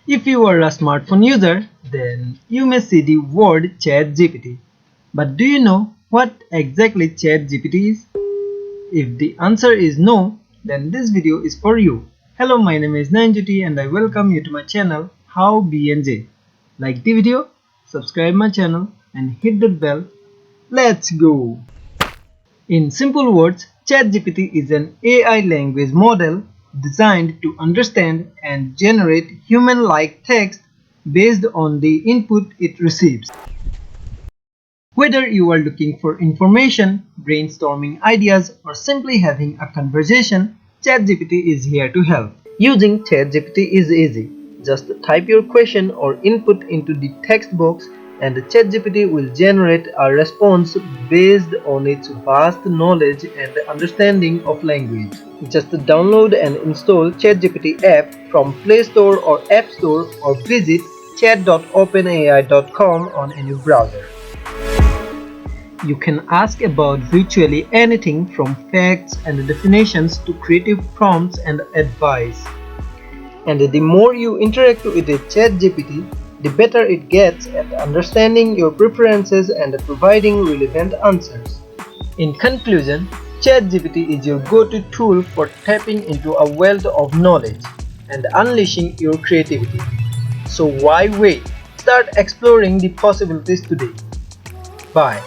If you are a smartphone user, then you may see the word ChatGPT. But do you know what exactly ChatGPT is? If the answer is no, then this video is for you. Hello, my name is Nanjuti and I welcome you to my channel How BNJ. Like the video, subscribe my channel and hit the bell. Let's go! In simple words, ChatGPT is an AI language model designed to understand and generate human-like text based on the input it receives. Whether you are looking for information, brainstorming ideas, or simply having a conversation, ChatGPT is here to help. Using ChatGPT is easy. Just type your question or input into the text box and ChatGPT will generate a response based on its vast knowledge and understanding of language. Just download and install ChatGPT app from Play Store or App Store or visit chat.openai.com on any browser. You can ask about virtually anything from facts and definitions to creative prompts and advice. And the more you interact with the ChatGPT, the better it gets at understanding your preferences and providing relevant answers. In conclusion, ChatGPT is your go-to tool for tapping into a wealth of knowledge and unleashing your creativity. So why wait? Start exploring the possibilities today. Bye.